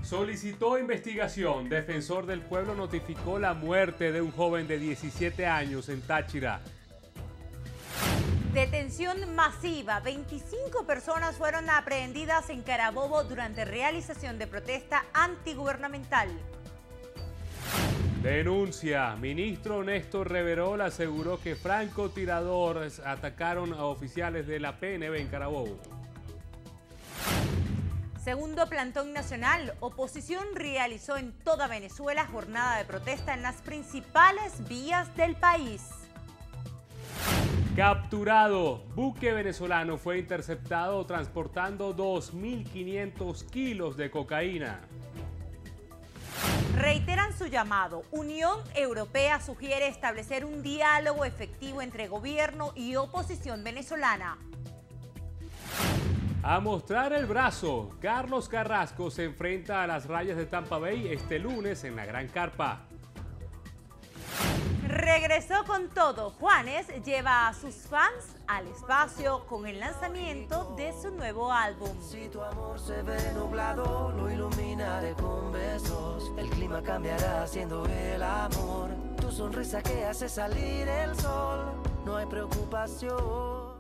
Solicitó investigación. Defensor del Pueblo notificó la muerte de un joven de 17 años en Táchira. Detención masiva. 25 personas fueron aprehendidas en Carabobo durante realización de protesta antigubernamental. Denuncia. Ministro Néstor Reverol aseguró que francotiradores atacaron a oficiales de la PNB en Carabobo. Segundo plantón nacional. Oposición realizó en toda Venezuela jornada de protesta en las principales vías del país. Capturado. Buque venezolano fue interceptado transportando 2.500 kilos de cocaína. Reiteran su llamado. Unión Europea sugiere establecer un diálogo efectivo entre gobierno y oposición venezolana. A mostrar el brazo. Carlos Carrasco se enfrenta a las Rayas de Tampa Bay este lunes en la Gran Carpa. Regresó con todo. Juanes lleva a sus fans al espacio con el lanzamiento de su nuevo álbum. Si tu amor se ve nublado, lo iluminaré con besos. El clima cambiará siendo el amor. Tu sonrisa que hace salir el sol. No hay preocupación.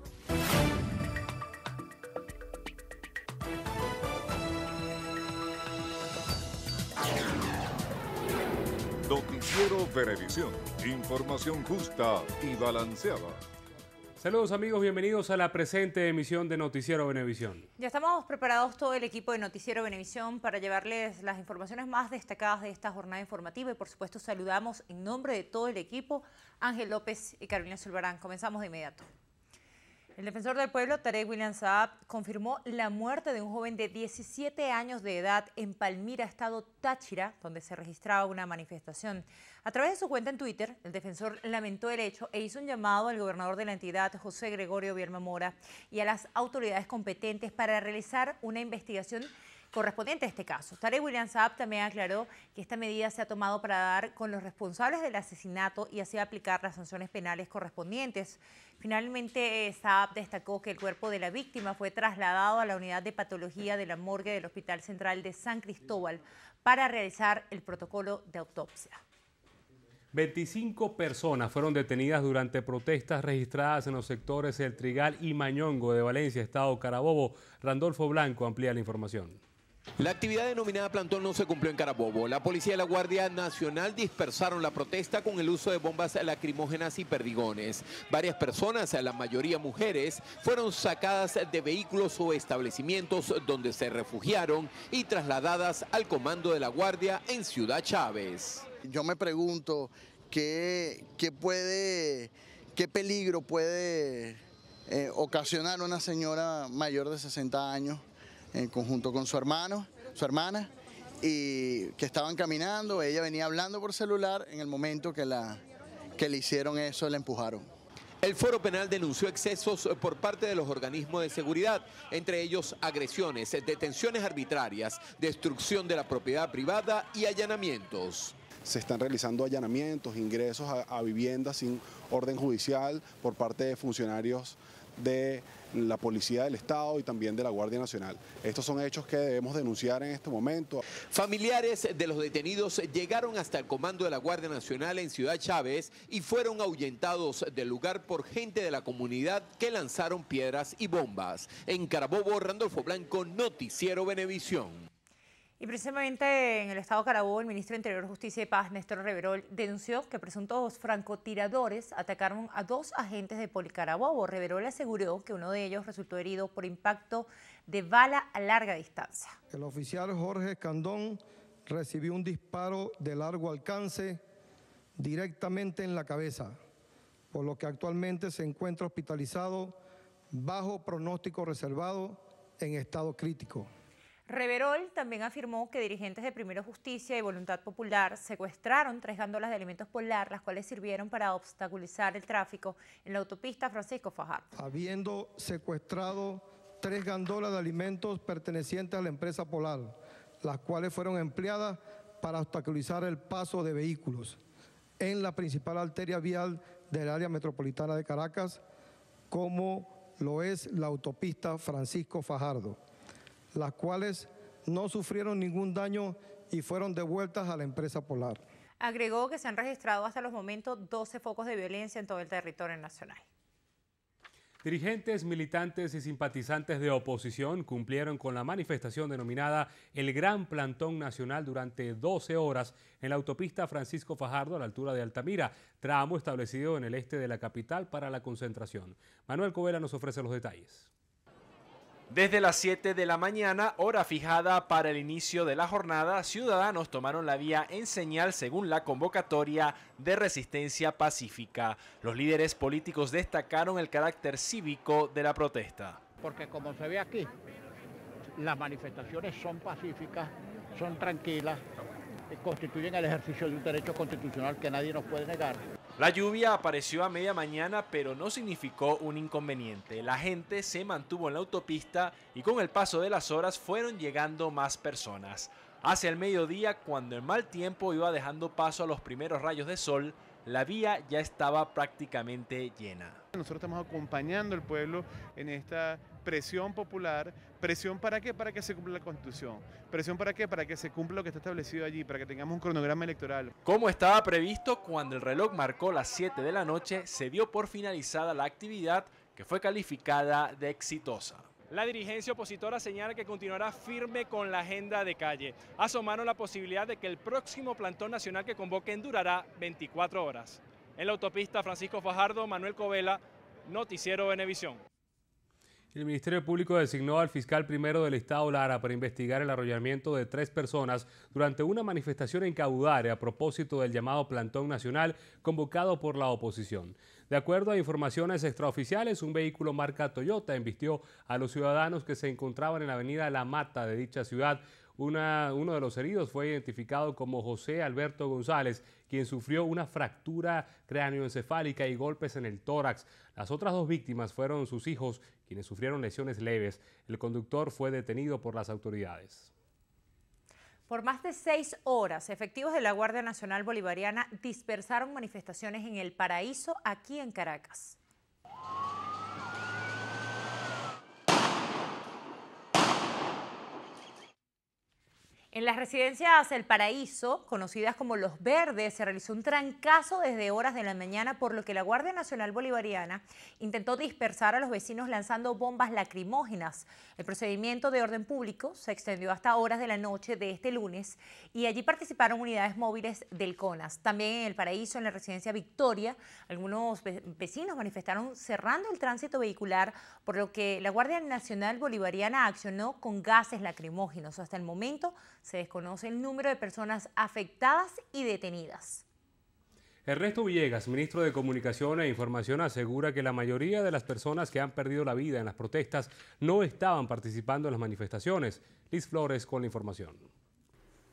Noticiero Venevisión. Información justa y balanceada. Saludos amigos, bienvenidos a la presente emisión de Noticiero Venevisión. Ya estamos preparados todo el equipo de Noticiero Venevisión para llevarles las informaciones más destacadas de esta jornada informativa y por supuesto saludamos en nombre de todo el equipo Ángel López y Carolina Zulbarán. Comenzamos de inmediato. El defensor del pueblo, Tarek William Saab, confirmó la muerte de un joven de 17 años de edad en Palmira, estado Táchira, donde se registraba una manifestación. A través de su cuenta en Twitter, el defensor lamentó el hecho e hizo un llamado al gobernador de la entidad, José Gregorio Bielma Mora, y a las autoridades competentes para realizar una investigación correspondiente a este caso. Tarek William Saab también aclaró que esta medida se ha tomado para dar con los responsables del asesinato y así aplicar las sanciones penales correspondientes. Finalmente, Saab destacó que el cuerpo de la víctima fue trasladado a la unidad de patología de la morgue del Hospital Central de San Cristóbal para realizar el protocolo de autopsia. 25 personas fueron detenidas durante protestas registradas en los sectores El Trigal y Mañongo de Valencia, estado Carabobo. Randolfo Blanco amplía la información. La actividad denominada plantón no se cumplió en Carabobo. La policía y la Guardia Nacional dispersaron la protesta con el uso de bombas lacrimógenas y perdigones. Varias personas, la mayoría mujeres, fueron sacadas de vehículos o establecimientos donde se refugiaron y trasladadas al comando de la Guardia en Ciudad Chávez. Yo me pregunto qué peligro puede ocasionar una señora mayor de 60 años en conjunto con su hermana, y que estaban caminando. Ella venía hablando por celular. En el momento que le hicieron eso, la empujaron. El Foro Penal denunció excesos por parte de los organismos de seguridad, entre ellos agresiones, detenciones arbitrarias, destrucción de la propiedad privada y allanamientos. Se están realizando allanamientos, ingresos a viviendas sin orden judicial por parte de funcionarios de la Policía del Estado y también de la Guardia Nacional. Estos son hechos que debemos denunciar en este momento. Familiares de los detenidos llegaron hasta el comando de la Guardia Nacional en Ciudad Chávez y fueron ahuyentados del lugar por gente de la comunidad que lanzaron piedras y bombas. En Carabobo, Randolfo Blanco, Noticiero Venevisión. Y precisamente en el estado Carabobo, el ministro de Interior, Justicia y Paz, Néstor Reverol, denunció que presuntos francotiradores atacaron a 2 agentes de Policarabobo. Reverol aseguró que uno de ellos resultó herido por impacto de bala a larga distancia. El oficial Jorge Escandón recibió un disparo de largo alcance directamente en la cabeza, por lo que actualmente se encuentra hospitalizado bajo pronóstico reservado en estado crítico. Reverol también afirmó que dirigentes de Primero Justicia y Voluntad Popular secuestraron 3 gándolas de alimentos Polar, las cuales sirvieron para obstaculizar el tráfico en la autopista Francisco Fajardo. Habiendo secuestrado 3 gándolas de alimentos pertenecientes a la empresa Polar, las cuales fueron empleadas para obstaculizar el paso de vehículos en la principal arteria vial del área metropolitana de Caracas, como lo es la autopista Francisco Fajardo, las cuales no sufrieron ningún daño y fueron devueltas a la empresa Polar. Agregó que se han registrado hasta los momentos 12 focos de violencia en todo el territorio nacional. Dirigentes, militantes y simpatizantes de oposición cumplieron con la manifestación denominada el Gran Plantón Nacional durante 12 horas en la autopista Francisco Fajardo a la altura de Altamira, tramo establecido en el este de la capital para la concentración. Manuel Covela nos ofrece los detalles. Desde las 7 de la mañana, hora fijada para el inicio de la jornada, ciudadanos tomaron la vía en señal según la convocatoria de resistencia pacífica. Los líderes políticos destacaron el carácter cívico de la protesta. Porque como se ve aquí, las manifestaciones son pacíficas, son tranquilas, constituyen el ejercicio de un derecho constitucional que nadie nos puede negar. La lluvia apareció a media mañana, pero no significó un inconveniente. La gente se mantuvo en la autopista y con el paso de las horas fueron llegando más personas. Hacia el mediodía, cuando el mal tiempo iba dejando paso a los primeros rayos de sol, la vía ya estaba prácticamente llena. Nosotros estamos acompañando al pueblo en esta presión popular. ¿Presión para qué? Para que se cumpla la Constitución. ¿Presión para qué? Para que se cumpla lo que está establecido allí, para que tengamos un cronograma electoral. Como estaba previsto, cuando el reloj marcó las 7 de la noche, se dio por finalizada la actividad, que fue calificada de exitosa. La dirigencia opositora señala que continuará firme con la agenda de calle. Asomaron la posibilidad de que el próximo plantón nacional que convoquen durará 24 horas. En la autopista Francisco Fajardo, Manuel Covela, Noticiero Venevisión. El Ministerio Público designó al fiscal primero del Estado Lara para investigar el arrollamiento de 3 personas durante una manifestación en Caudare a propósito del llamado Plantón Nacional convocado por la oposición. De acuerdo a informaciones extraoficiales, un vehículo marca Toyota embistió a los ciudadanos que se encontraban en la avenida La Mata de dicha ciudad. Uno de los heridos fue identificado como José Alberto González, quien sufrió una fractura cráneoencefálica y golpes en el tórax. Las otras 2 víctimas fueron sus hijos, quienes sufrieron lesiones leves. El conductor fue detenido por las autoridades. Por más de 6 horas, efectivos de la Guardia Nacional Bolivariana dispersaron manifestaciones en El Paraíso, aquí en Caracas. En las residencias El Paraíso, conocidas como Los Verdes, se realizó un trancazo desde horas de la mañana, por lo que la Guardia Nacional Bolivariana intentó dispersar a los vecinos lanzando bombas lacrimógenas. El procedimiento de orden público se extendió hasta horas de la noche de este lunes y allí participaron unidades móviles del CONAS. También en El Paraíso, en la residencia Victoria, algunos vecinos manifestaron cerrando el tránsito vehicular, por lo que la Guardia Nacional Bolivariana accionó con gases lacrimógenos. Hasta el momento se desconoce el número de personas afectadas y detenidas. Ernesto Villegas, ministro de Comunicación e Información, asegura que la mayoría de las personas que han perdido la vida en las protestas no estaban participando en las manifestaciones. Liz Flores con la información.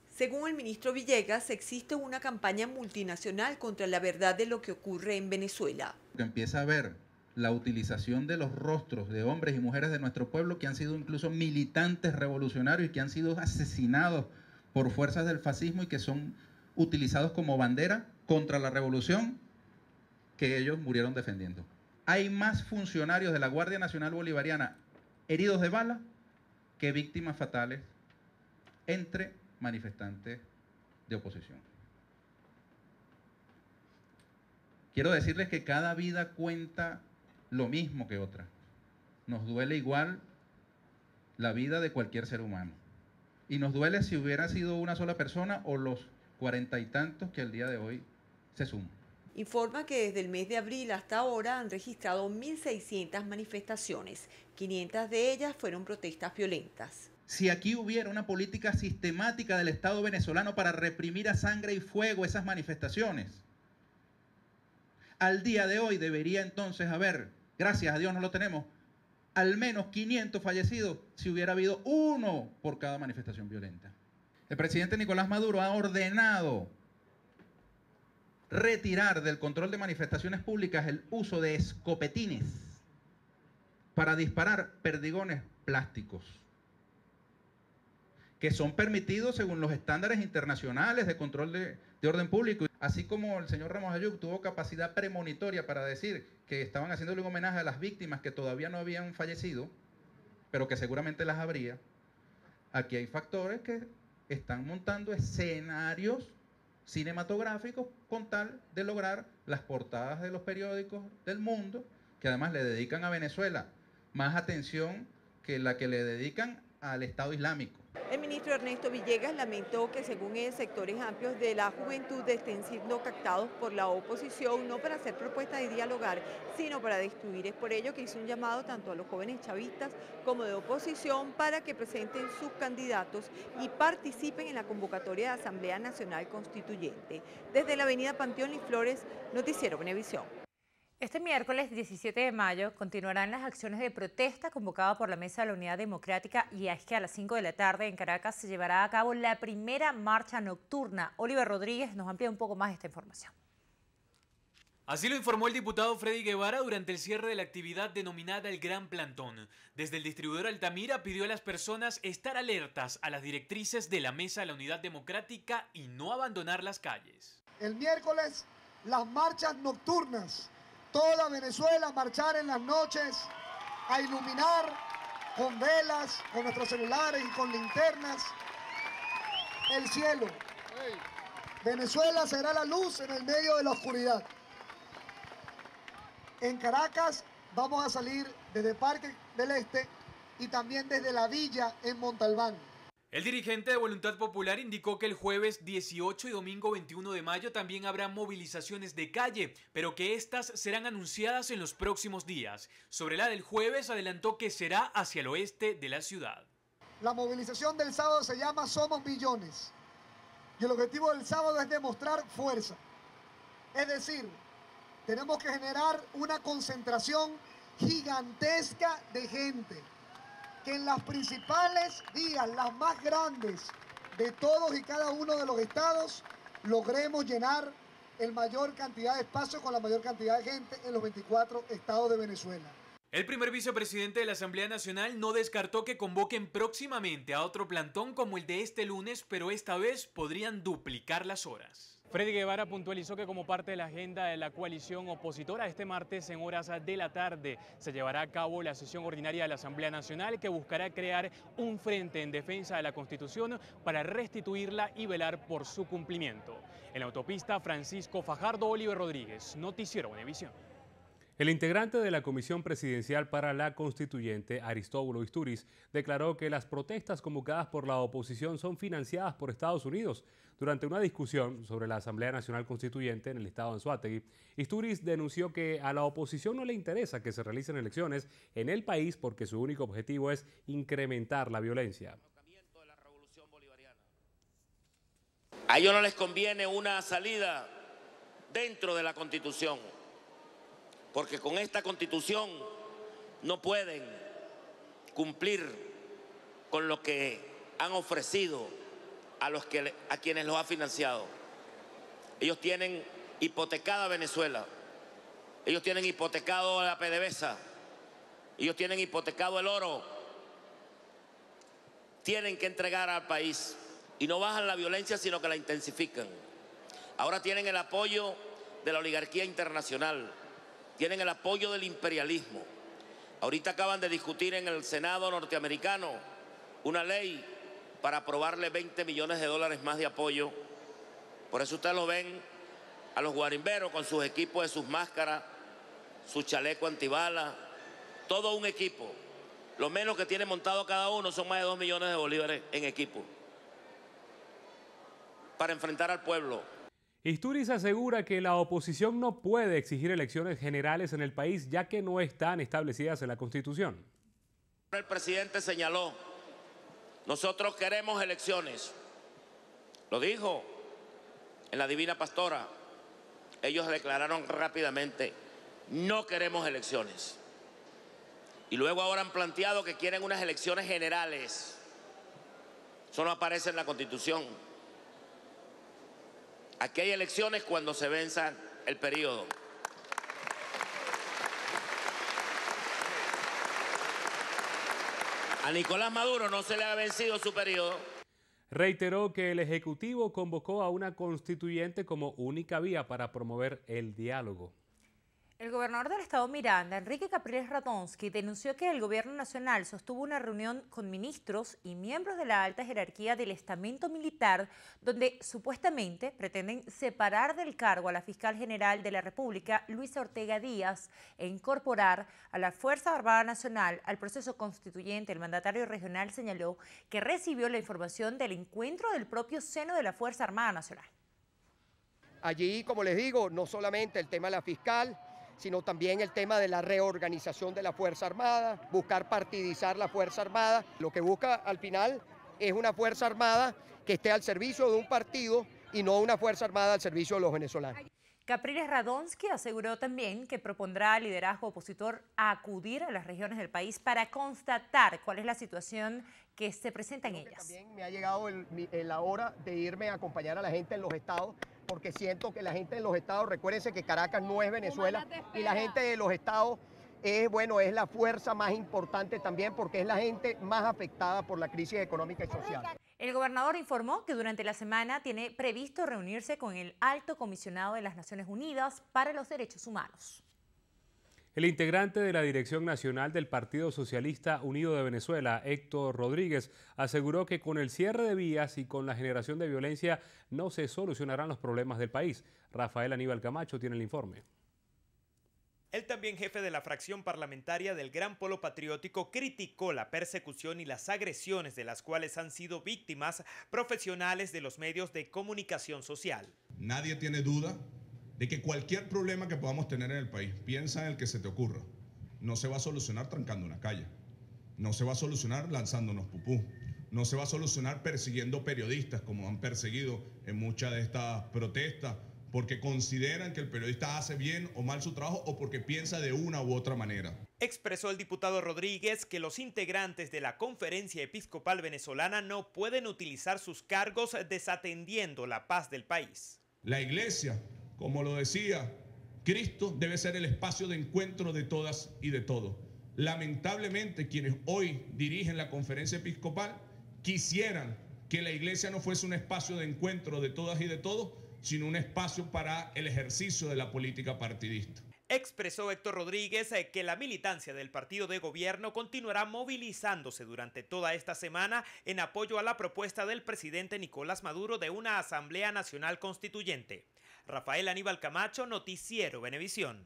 Según el ministro Villegas, existe una campaña multinacional contra la verdad de lo que ocurre en Venezuela. Empieza a ver la utilización de los rostros de hombres y mujeres de nuestro pueblo que han sido incluso militantes revolucionarios y que han sido asesinados por fuerzas del fascismo y que son utilizados como bandera contra la revolución que ellos murieron defendiendo. Hay más funcionarios de la Guardia Nacional Bolivariana heridos de bala que víctimas fatales entre manifestantes de oposición. Quiero decirles que cada vida cuenta lo mismo que otra. Nos duele igual la vida de cualquier ser humano. Y nos duele si hubiera sido una sola persona o los 40 y tantos que al día de hoy se suman. Informa que desde el mes de abril hasta ahora han registrado 1.600 manifestaciones. 500 de ellas fueron protestas violentas. Si aquí hubiera una política sistemática del Estado venezolano para reprimir a sangre y fuego esas manifestaciones, al día de hoy debería entonces haber, gracias a Dios no lo tenemos, al menos 500 fallecidos si hubiera habido uno por cada manifestación violenta. El presidente Nicolás Maduro ha ordenado retirar del control de manifestaciones públicas el uso de escopetines para disparar perdigones plásticos, que son permitidos según los estándares internacionales de control de orden público. Así como el señor Ramos Ayub tuvo capacidad premonitoria para decir que estaban haciéndole un homenaje a las víctimas que todavía no habían fallecido, pero que seguramente las habría, Aquí hay factores que están montando escenarios cinematográficos con tal de lograr las portadas de los periódicos del mundo, que además le dedican a Venezuela más atención que la que le dedican al Estado Islámico. El ministro Ernesto Villegas lamentó que según él sectores amplios de la juventud estén siendo captados por la oposición, no para hacer propuestas de dialogar, sino para destruir. Es por ello que hizo un llamado tanto a los jóvenes chavistas como de oposición para que presenten sus candidatos y participen en la convocatoria de Asamblea Nacional Constituyente. Desde la avenida Panteón y Flores, Noticiero Venevisión. Este miércoles 17 de mayo continuarán las acciones de protesta convocadas por la Mesa de la Unidad Democrática, y es que a las 5 de la tarde en Caracas se llevará a cabo la primera marcha nocturna. Oliver Rodríguez nos amplía un poco más esta información. Así lo informó el diputado Freddy Guevara durante el cierre de la actividad denominada el Gran Plantón. Desde el distribuidor Altamira pidió a las personas estar alertas a las directrices de la Mesa de la Unidad Democrática y no abandonar las calles. El miércoles, las marchas nocturnas. Toda Venezuela marchar en las noches a iluminar con velas, con nuestros celulares y con linternas el cielo. Venezuela será la luz en el medio de la oscuridad. En Caracas vamos a salir desde Parque del Este y también desde La Villa en Montalbán. El dirigente de Voluntad Popular indicó que el jueves 18 y domingo 21 de mayo también habrá movilizaciones de calle, pero que estas serán anunciadas en los próximos días. Sobre la del jueves adelantó que será hacia el oeste de la ciudad. La movilización del sábado se llama Somos Millones y el objetivo del sábado es demostrar fuerza. Es decir, tenemos que generar una concentración gigantesca de gente, que en las principales vías, las más grandes de todos y cada uno de los estados, logremos llenar el mayor cantidad de espacios con la mayor cantidad de gente en los 24 estados de Venezuela. El primer vicepresidente de la Asamblea Nacional no descartó que convoquen próximamente a otro plantón como el de este lunes, pero esta vez podrían duplicar las horas. Freddy Guevara puntualizó que como parte de la agenda de la coalición opositora, este martes en horas de la tarde se llevará a cabo la sesión ordinaria de la Asamblea Nacional, que buscará crear un frente en defensa de la Constitución para restituirla y velar por su cumplimiento. En la autopista Francisco Fajardo, Oliver Rodríguez, Noticiero Venevisión. El integrante de la Comisión Presidencial para la Constituyente, Aristóbulo Isturiz, declaró que las protestas convocadas por la oposición son financiadas por Estados Unidos. Durante una discusión sobre la Asamblea Nacional Constituyente en el estado de Anzoátegui, Isturiz denunció que a la oposición no le interesa que se realicen elecciones en el país porque su único objetivo es incrementar la violencia. A ellos no les conviene una salida dentro de la Constitución, porque con esta Constitución no pueden cumplir con lo que han ofrecido a quienes los ha financiado. Ellos tienen hipotecada Venezuela, ellos tienen hipotecado la PDVSA, ellos tienen hipotecado el oro. Tienen que entregar al país y no bajan la violencia, sino que la intensifican. Ahora tienen el apoyo de la oligarquía internacional, tienen el apoyo del imperialismo. Ahorita acaban de discutir en el Senado norteamericano una ley para aprobarle $20 millones más de apoyo. Por eso ustedes lo ven a los guarimberos con sus equipos de sus máscaras, su chaleco antibala, todo un equipo. Lo menos que tiene montado cada uno son más de 2 millones de bolívares en equipo para enfrentar al pueblo. Isturiz asegura que la oposición no puede exigir elecciones generales en el país, ya que no están establecidas en la Constitución. El presidente señaló: nosotros queremos elecciones. Lo dijo en la Divina Pastora. Ellos declararon rápidamente: no queremos elecciones. Y luego ahora han planteado que quieren unas elecciones generales. Eso no aparece en la Constitución. Aquí hay elecciones cuando se venza el periodo. A Nicolás Maduro no se le ha vencido su periodo. Reiteró que el Ejecutivo convocó a una constituyente como única vía para promover el diálogo. El gobernador del estado Miranda, Enrique Capriles Radonsky, denunció que el gobierno nacional sostuvo una reunión con ministros y miembros de la alta jerarquía del estamento militar, donde supuestamente pretenden separar del cargo a la fiscal general de la República, Luisa Ortega Díaz, e incorporar a la Fuerza Armada Nacional al proceso constituyente. El mandatario regional señaló que recibió la información del encuentro del propio seno de la Fuerza Armada Nacional. Allí, como les digo, no solamente el tema de la fiscal, sino también el tema de la reorganización de la Fuerza Armada, buscar partidizar la Fuerza Armada. Lo que busca al final es una Fuerza Armada que esté al servicio de un partido y no una Fuerza Armada al servicio de los venezolanos. Capriles Radonsky aseguró también que propondrá al liderazgo opositor a acudir a las regiones del país para constatar cuál es la situación que se presenta en ellas. También me ha llegado la hora de irme a acompañar a la gente en los estados, porque siento que la gente en los estados, recuérdense que Caracas no es Venezuela, y la gente de los estados es la fuerza más importante también, porque es la gente más afectada por la crisis económica y social. El gobernador informó que durante la semana tiene previsto reunirse con el Alto Comisionado de las Naciones Unidas para los Derechos Humanos. El integrante de la Dirección Nacional del Partido Socialista Unido de Venezuela, Héctor Rodríguez, aseguró que con el cierre de vías y con la generación de violencia no se solucionarán los problemas del país. Rafael Aníbal Camacho tiene el informe. El también jefe de la fracción parlamentaria del Gran Polo Patriótico criticó la persecución y las agresiones de las cuales han sido víctimas profesionales de los medios de comunicación social. Nadie tiene duda de que cualquier problema que podamos tener en el país, piensa en el que se te ocurra, no se va a solucionar trancando una calle, no se va a solucionar lanzándonos pupú, no se va a solucionar persiguiendo periodistas como han perseguido en muchas de estas protestas, porque consideran que el periodista hace bien o mal su trabajo o porque piensa de una u otra manera. Expresó el diputado Rodríguez que los integrantes de la Conferencia Episcopal Venezolana no pueden utilizar sus cargos desatendiendo la paz del país. La iglesia, como lo decía Cristo, debe ser el espacio de encuentro de todas y de todos. Lamentablemente, quienes hoy dirigen la Conferencia Episcopal quisieran que la iglesia no fuese un espacio de encuentro de todas y de todos, sino un espacio para el ejercicio de la política partidista. Expresó Héctor Rodríguez que la militancia del partido de gobierno continuará movilizándose durante toda esta semana en apoyo a la propuesta del presidente Nicolás Maduro de una Asamblea Nacional Constituyente. Rafael Aníbal Camacho, Noticiero Venevisión.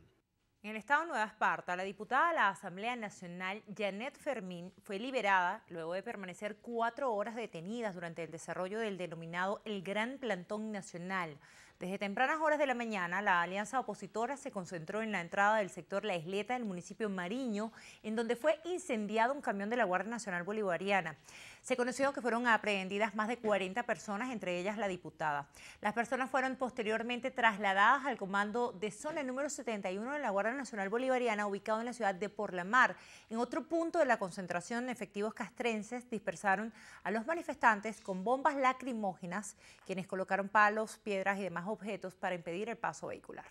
En el estado de Nueva Esparta, la diputada de la Asamblea Nacional, Janet Fermín, fue liberada luego de permanecer 4 horas detenidas durante el desarrollo del denominado El Gran Plantón Nacional. Desde tempranas horas de la mañana, la alianza opositora se concentró en la entrada del sector La Isleta del municipio Mariño, en donde fue incendiado un camión de la Guardia Nacional Bolivariana. Se conoció que fueron aprehendidas más de 40 personas, entre ellas la diputada. Las personas fueron posteriormente trasladadas al comando de zona número 71 de la Guardia Nacional Bolivariana, ubicado en la ciudad de Porlamar. En otro punto de la concentración, efectivos castrenses dispersaron a los manifestantes con bombas lacrimógenas, quienes colocaron palos, piedras y demás objetos para impedir el paso vehicular.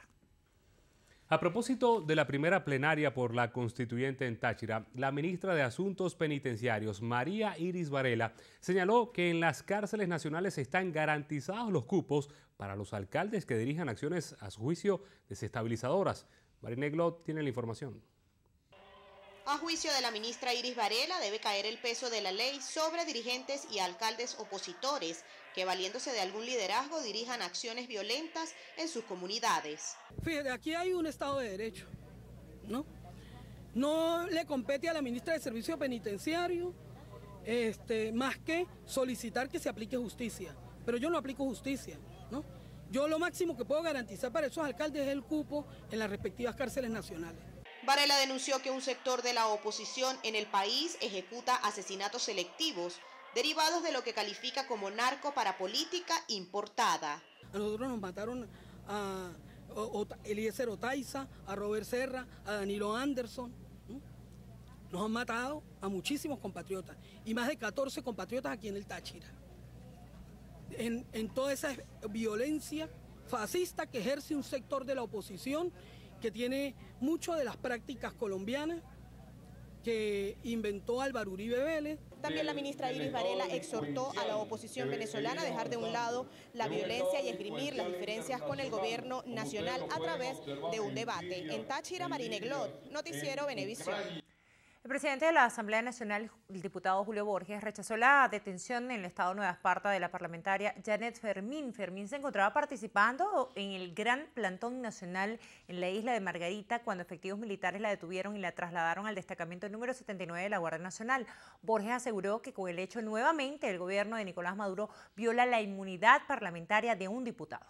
A propósito de la primera plenaria por la Constituyente en Táchira, la ministra de Asuntos Penitenciarios, María Iris Varela, señaló que en las cárceles nacionales están garantizados los cupos para los alcaldes que dirijan acciones a su juicio desestabilizadoras. Marina Glot tiene la información. A juicio de la ministra Iris Varela, debe caer el peso de la ley sobre dirigentes y alcaldes opositores que, valiéndose de algún liderazgo, dirijan acciones violentas en sus comunidades. Fíjate, aquí hay un Estado de Derecho, ¿no? No le compete a la ministra de Servicio Penitenciario más que solicitar que se aplique justicia, pero yo no aplico justicia, ¿no? Yo lo máximo que puedo garantizar para esos alcaldes es el cupo en las respectivas cárceles nacionales. Varela denunció que un sector de la oposición en el país ejecuta asesinatos selectivos derivados de lo que califica como narcoparapolítica importada. A nosotros nos mataron a Eliezer Otaiza, a Robert Serra, a Danilo Anderson. Nos han matado a muchísimos compatriotas y más de 14 compatriotas aquí en el Táchira. En toda esa violencia fascista que ejerce un sector de la oposición que tiene mucho de las prácticas colombianas que inventó Álvaro Uribe Vélez. También la ministra Iris Varela exhortó a la oposición venezolana a dejar de un lado la violencia y esgrimir las diferencias con el gobierno nacional a través de un debate. En Táchira, Marina Glot, Noticiero Venevisión. El presidente de la Asamblea Nacional, el diputado Julio Borges, rechazó la detención en el estado Nueva Esparta de la parlamentaria Janet Fermín. Fermín se encontraba participando en el gran plantón nacional en la isla de Margarita cuando efectivos militares la detuvieron y la trasladaron al destacamento número 79 de la Guardia Nacional. Borges aseguró que con el hecho nuevamente el gobierno de Nicolás Maduro viola la inmunidad parlamentaria de un diputado.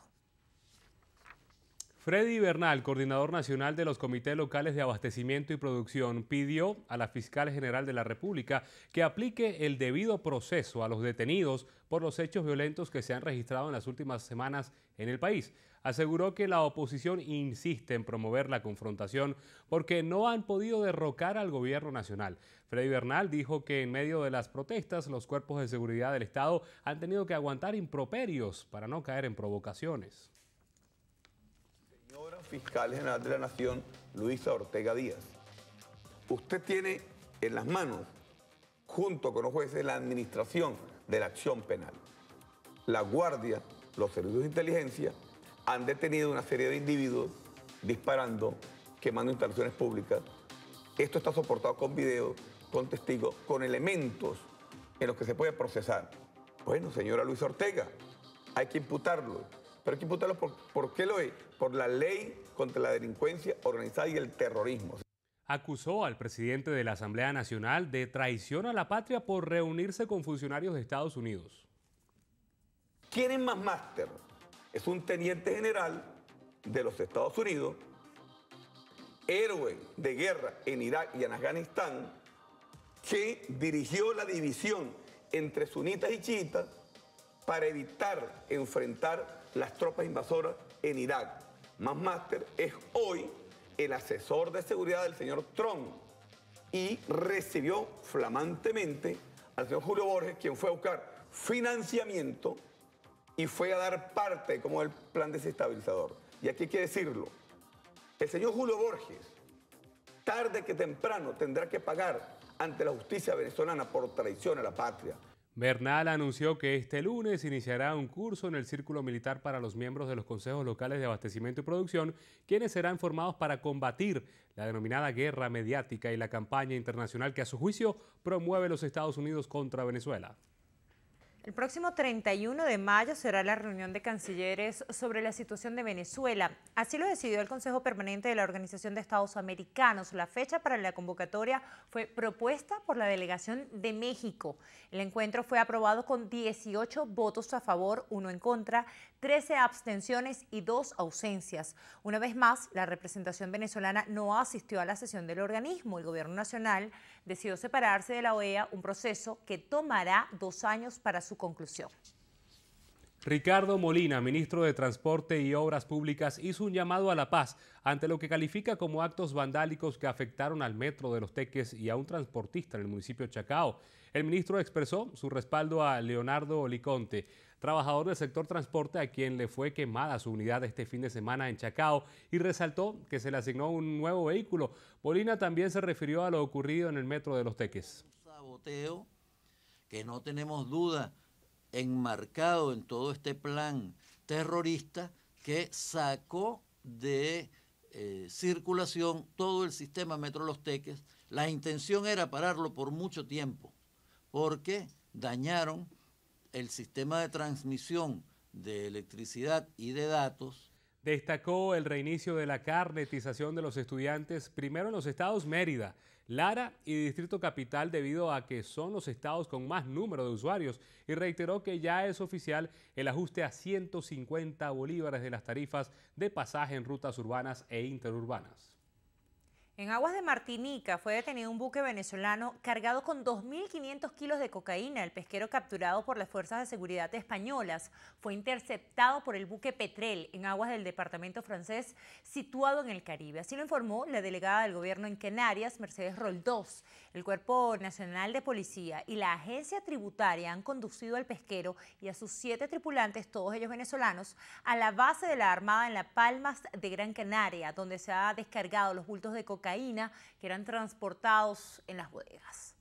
Freddy Bernal, coordinador nacional de los comités locales de abastecimiento y producción, pidió a la fiscal general de la República que aplique el debido proceso a los detenidos por los hechos violentos que se han registrado en las últimas semanas en el país. Aseguró que la oposición insiste en promover la confrontación porque no han podido derrocar al gobierno nacional. Freddy Bernal dijo que en medio de las protestas los cuerpos de seguridad del Estado han tenido que aguantar improperios para no caer en provocaciones. Señora Fiscal General de la Nación, Luisa Ortega Díaz, usted tiene en las manos, junto con los jueces, la administración de la acción penal. La Guardia, los servicios de inteligencia, han detenido una serie de individuos disparando, quemando instalaciones públicas. Esto está soportado con videos, con testigos, con elementos en los que se puede procesar. Bueno, señora Luisa Ortega, hay que imputarlo. Pero hay que imputarlo ¿por qué lo es? Por la ley contra la delincuencia organizada y el terrorismo. Acusó al presidente de la Asamblea Nacional de traición a la patria por reunirse con funcionarios de Estados Unidos. ¿Quién es más máster? Es un teniente general de los Estados Unidos, héroe de guerra en Irak y en Afganistán, que dirigió la división entre sunitas y chiitas para evitar enfrentar las tropas invasoras en Irak. Más máster es hoy el asesor de seguridad del señor Trump y recibió flamantemente al señor Julio Borges, quien fue a buscar financiamiento y fue a dar parte como el plan desestabilizador. Y aquí hay que decirlo, el señor Julio Borges, tarde que temprano, tendrá que pagar ante la justicia venezolana por traición a la patria. Bernal anunció que este lunes iniciará un curso en el Círculo Militar para los miembros de los consejos locales de abastecimiento y producción, quienes serán formados para combatir la denominada guerra mediática y la campaña internacional que a su juicio promueve los Estados Unidos contra Venezuela. El próximo 31 de mayo será la reunión de cancilleres sobre la situación de Venezuela. Así lo decidió el Consejo Permanente de la Organización de Estados Americanos. La fecha para la convocatoria fue propuesta por la delegación de México. El encuentro fue aprobado con 18 votos a favor, 1 en contra, 13 abstenciones y 2 ausencias. Una vez más, la representación venezolana no asistió a la sesión del organismo. El gobierno nacional decidió separarse de la OEA, un proceso que tomará 2 años para su conclusión. Ricardo Molina, ministro de Transporte y Obras Públicas, hizo un llamado a la paz ante lo que califica como actos vandálicos que afectaron al metro de Los Teques y a un transportista en el municipio de Chacao. El ministro expresó su respaldo a Leonardo Liconte, trabajador del sector transporte a quien le fue quemada su unidad este fin de semana en Chacao, y resaltó que se le asignó un nuevo vehículo. Molina también se refirió a lo ocurrido en el metro de Los Teques. Saboteo que no tenemos duda enmarcado en todo este plan terrorista que sacó de circulación todo el sistema Metro Los Teques. La intención era pararlo por mucho tiempo porque dañaron el sistema de transmisión de electricidad y de datos. Destacó el reinicio de la carnetización de los estudiantes, primero en los estados Mérida, Lara y Distrito Capital, debido a que son los estados con más número de usuarios, y reiteró que ya es oficial el ajuste a 150 bolívares de las tarifas de pasaje en rutas urbanas e interurbanas. En aguas de Martinica fue detenido un buque venezolano cargado con 2.500 kilos de cocaína. El pesquero, capturado por las fuerzas de seguridad españolas, fue interceptado por el buque Petrel en aguas del departamento francés situado en el Caribe. Así lo informó la delegada del gobierno en Canarias, Mercedes Roldós. El Cuerpo Nacional de Policía y la Agencia Tributaria han conducido al pesquero y a sus 7 tripulantes, todos ellos venezolanos, a la base de la Armada en Las Palmas de Gran Canaria, donde se ha descargado los bultos de cocaína que eran transportados en las bodegas.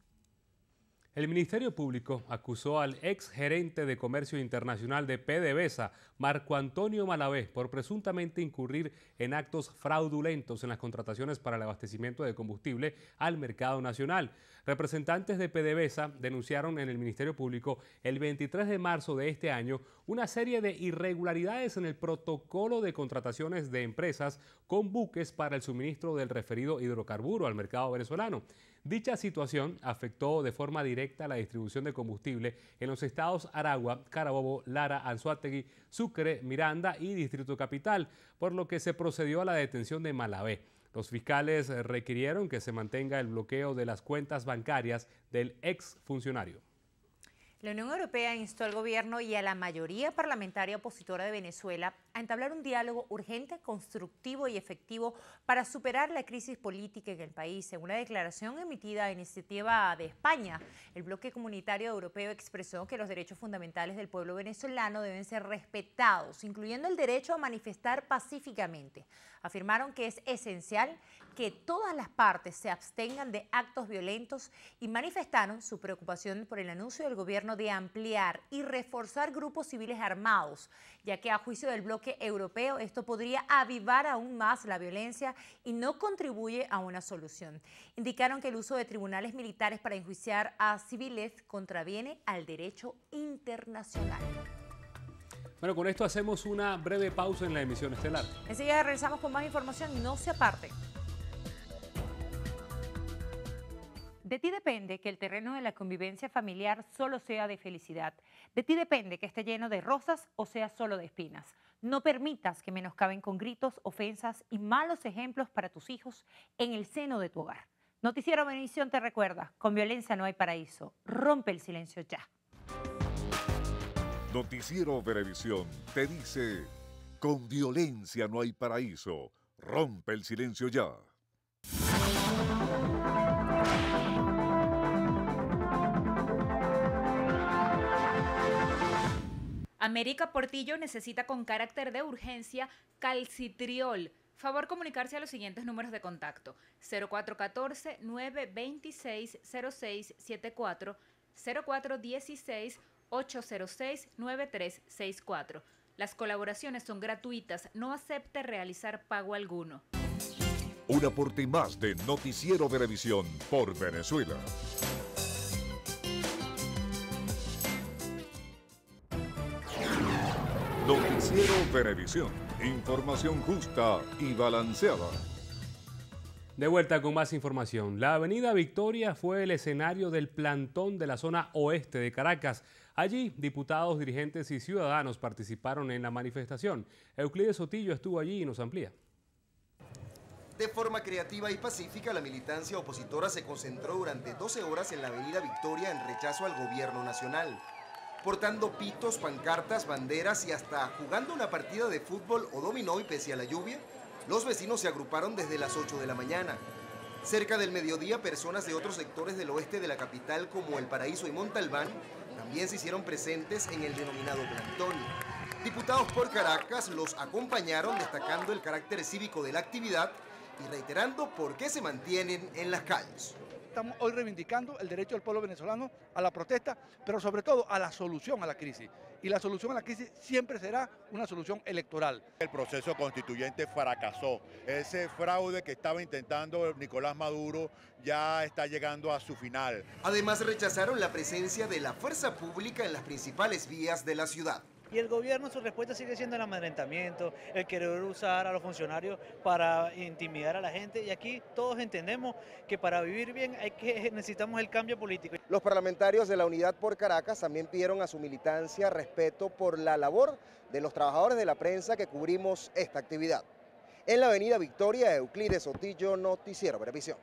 El Ministerio Público acusó al ex gerente de Comercio Internacional de PDVSA, Marco Antonio Malavé, por presuntamente incurrir en actos fraudulentos en las contrataciones para el abastecimiento de combustible al mercado nacional. Representantes de PDVSA denunciaron en el Ministerio Público el 23 de marzo de este año una serie de irregularidades en el protocolo de contrataciones de empresas con buques para el suministro del referido hidrocarburo al mercado venezolano. Dicha situación afectó de forma directa la distribución de combustible en los estados Aragua, Carabobo, Lara, Anzoátegui, Sucre, Miranda y Distrito Capital, por lo que se procedió a la detención de Malavé. Los fiscales requirieron que se mantenga el bloqueo de las cuentas bancarias del ex funcionario. La Unión Europea instó al gobierno y a la mayoría parlamentaria opositora de Venezuela a entablar un diálogo urgente, constructivo y efectivo para superar la crisis política en el país. Según una declaración emitida a iniciativa de España, el bloque comunitario europeo expresó que los derechos fundamentales del pueblo venezolano deben ser respetados, incluyendo el derecho a manifestar pacíficamente. Afirmaron que es esencial que todas las partes se abstengan de actos violentos y manifestaron su preocupación por el anuncio del gobierno de ampliar y reforzar grupos civiles armados, ya que a juicio del bloque europeo esto podría avivar aún más la violencia y no contribuye a una solución. Indicaron que el uso de tribunales militares para enjuiciar a civiles contraviene al derecho internacional. Bueno, con esto hacemos una breve pausa en la emisión estelar. Enseguida regresamos con más información, no se aparten. De ti depende que el terreno de la convivencia familiar solo sea de felicidad. De ti depende que esté lleno de rosas o sea solo de espinas. No permitas que menoscaben con gritos, ofensas y malos ejemplos para tus hijos en el seno de tu hogar. Noticiero Venevisión te recuerda, con violencia no hay paraíso. Rompe el silencio ya. Noticiero Venevisión te dice, con violencia no hay paraíso. Rompe el silencio ya. América Portillo necesita con carácter de urgencia calcitriol. Favor comunicarse a los siguientes números de contacto: 0414-926-0674, 0416-806-9364. Las colaboraciones son gratuitas, no acepte realizar pago alguno. Un aporte más de Noticiero Venevisión por Venezuela. Noticiero Venevisión. Información justa y balanceada. De vuelta con más información. La avenida Victoria fue el escenario del plantón de la zona oeste de Caracas. Allí, diputados, dirigentes y ciudadanos participaron en la manifestación. Euclides Sotillo estuvo allí y nos amplía. De forma creativa y pacífica, la militancia opositora se concentró durante 12 horas en la avenida Victoria en rechazo al gobierno nacional. Portando pitos, pancartas, banderas y hasta jugando una partida de fútbol o dominó y pese a la lluvia, los vecinos se agruparon desde las 8 de la mañana. Cerca del mediodía, personas de otros sectores del oeste de la capital como El Paraíso y Montalbán también se hicieron presentes en el denominado plantón. Diputados por Caracas los acompañaron destacando el carácter cívico de la actividad y reiterando por qué se mantienen en las calles. Estamos hoy reivindicando el derecho del pueblo venezolano a la protesta, pero sobre todo a la solución a la crisis. Y la solución a la crisis siempre será una solución electoral. El proceso constituyente fracasó. Ese fraude que estaba intentando Nicolás Maduro ya está llegando a su final. Además, rechazaron la presencia de la fuerza pública en las principales vías de la ciudad. Y el gobierno, su respuesta sigue siendo el amedrentamiento, el querer usar a los funcionarios para intimidar a la gente. Y aquí todos entendemos que para vivir bien necesitamos el cambio político. Los parlamentarios de la Unidad por Caracas también pidieron a su militancia respeto por la labor de los trabajadores de la prensa que cubrimos esta actividad. En la avenida Victoria, Euclides Sotillo, Noticiero Venevisión.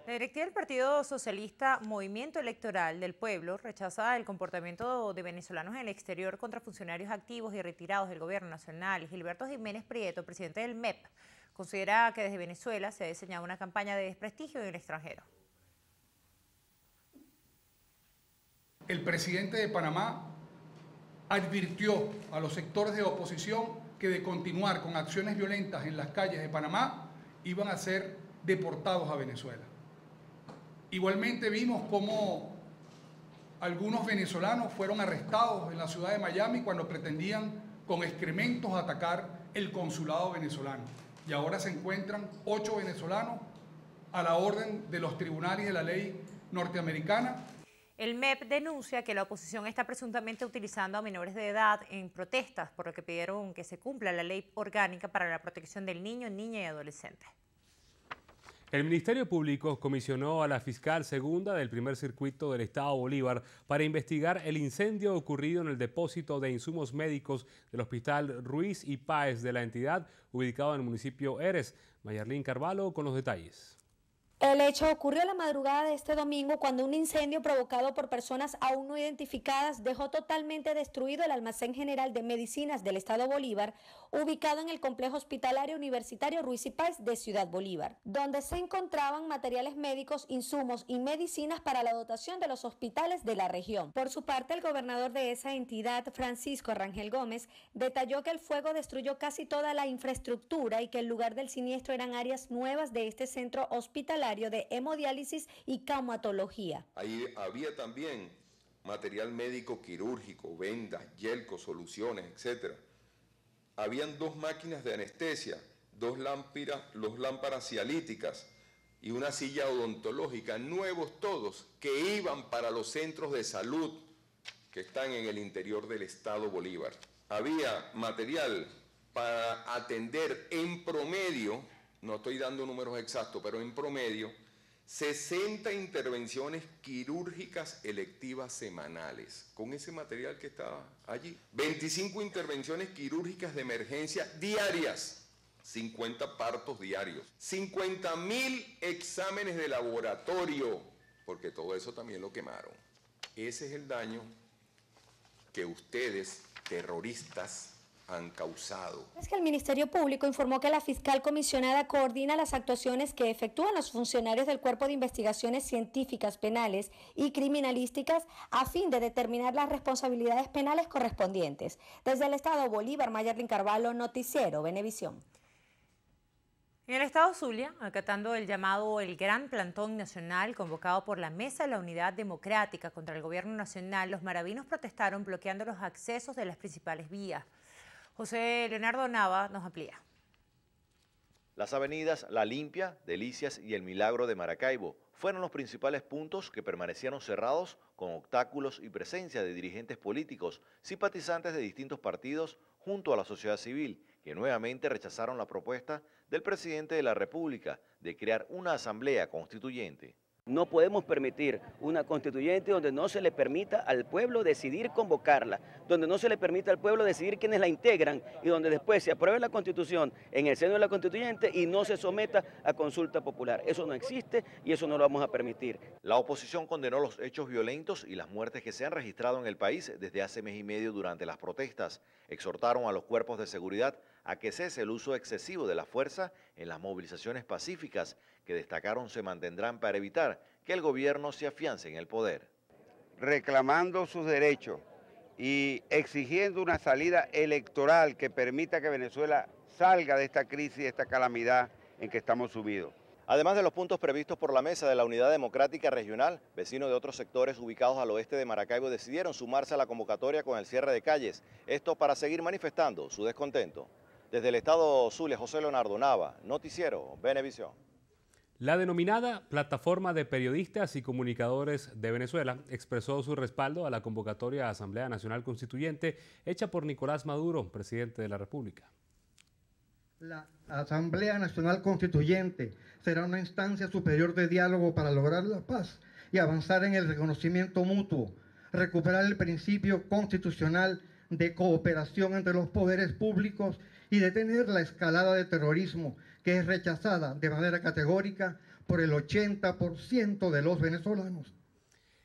La directiva del Partido Socialista Movimiento Electoral del Pueblo rechaza el comportamiento de venezolanos en el exterior contra funcionarios activos y retirados del gobierno nacional. Gilberto Jiménez Prieto, presidente del MEP, considera que desde Venezuela se ha diseñado una campaña de desprestigio en el extranjero. El presidente de Panamá advirtió a los sectores de oposición que de continuar con acciones violentas en las calles de Panamá iban a ser deportados a Venezuela. Igualmente vimos cómo Algunos venezolanos fueron arrestados en la ciudad de Miami cuando pretendían con excrementos atacar el consulado venezolano. Y ahora se encuentran 8 venezolanos a la orden de los tribunales de la ley norteamericana. El MEP denuncia que la oposición está presuntamente utilizando a menores de edad en protestas, por lo que pidieron que se cumpla la ley orgánica para la protección del niño, niña y adolescente. El Ministerio Público comisionó a la fiscal segunda del primer circuito del Estado Bolívar para investigar el incendio ocurrido en el depósito de insumos médicos del Hospital Ruiz y Páez de la entidad, ubicado en el municipio Heres. Mayarlín Carvalho con los detalles. El hecho ocurrió la madrugada de este domingo cuando un incendio provocado por personas aún no identificadas dejó totalmente destruido el almacén general de medicinas del Estado Bolívar, ubicado en el complejo hospitalario universitario Ruiz y Páez de Ciudad Bolívar, donde se encontraban materiales médicos, insumos y medicinas para la dotación de los hospitales de la región. Por su parte, el gobernador de esa entidad, Francisco Rangel Gómez, detalló que el fuego destruyó casi toda la infraestructura y que el lugar del siniestro eran áreas nuevas de este centro hospitalario de hemodiálisis y traumatología. Ahí había también material médico quirúrgico, vendas, yelcos, soluciones, etc. Habían 2 máquinas de anestesia, 2 lámparas cialíticas y una silla odontológica, nuevos todos, que iban para los centros de salud que están en el interior del Estado Bolívar. Había material para atender en promedio, no estoy dando números exactos, pero en promedio, 60 intervenciones quirúrgicas electivas semanales, con ese material que estaba allí. 25 intervenciones quirúrgicas de emergencia diarias, 50 partos diarios, 50.000 exámenes de laboratorio, porque todo eso también lo quemaron. Ese es el daño que ustedes, terroristas, han causado. Es que el Ministerio Público informó que la fiscal comisionada coordina las actuaciones que efectúan los funcionarios del Cuerpo de Investigaciones Científicas, Penales y Criminalísticas a fin de determinar las responsabilidades penales correspondientes. Desde el Estado Bolívar, Mayarlín Carvalho, Noticiero Venevisión. En el estado Zulia, acatando el llamado el Gran Plantón Nacional convocado por la Mesa de la Unidad Democrática contra el Gobierno Nacional, los maravinos protestaron bloqueando los accesos de las principales vías. José Leonardo Nava nos amplía. Las avenidas La Limpia, Delicias y El Milagro de Maracaibo fueron los principales puntos que permanecieron cerrados con obstáculos y presencia de dirigentes políticos, simpatizantes de distintos partidos junto a la sociedad civil, que nuevamente rechazaron la propuesta del presidente de la República de crear una asamblea constituyente. No podemos permitir una constituyente donde no se le permita al pueblo decidir convocarla, donde no se le permita al pueblo decidir quiénes la integran y donde después se apruebe la constitución en el seno de la constituyente y no se someta a consulta popular. Eso no existe y eso no lo vamos a permitir. La oposición condenó los hechos violentos y las muertes que se han registrado en el país desde hace mes y medio durante las protestas. Exhortaron a los cuerpos de seguridad a que cese el uso excesivo de la fuerza en las movilizaciones pacíficas, que destacaron se mantendrán para evitar que el gobierno se afiance en el poder. Reclamando sus derechos y exigiendo una salida electoral que permita que Venezuela salga de esta crisis, de esta calamidad en que estamos sumidos. Además de los puntos previstos por la Mesa de la Unidad Democrática Regional, vecinos de otros sectores ubicados al oeste de Maracaibo decidieron sumarse a la convocatoria con el cierre de calles, esto para seguir manifestando su descontento. Desde el estado Zulia, José Leonardo Nava, Noticiero Venevisión. La denominada Plataforma de Periodistas y Comunicadores de Venezuela expresó su respaldo a la convocatoria a Asamblea Nacional Constituyente hecha por Nicolás Maduro, presidente de la República. La Asamblea Nacional Constituyente será una instancia superior de diálogo para lograr la paz y avanzar en el reconocimiento mutuo, recuperar el principio constitucional de cooperación entre los poderes públicos y detener la escalada de terrorismo que es rechazada de manera categórica por el 80% de los venezolanos.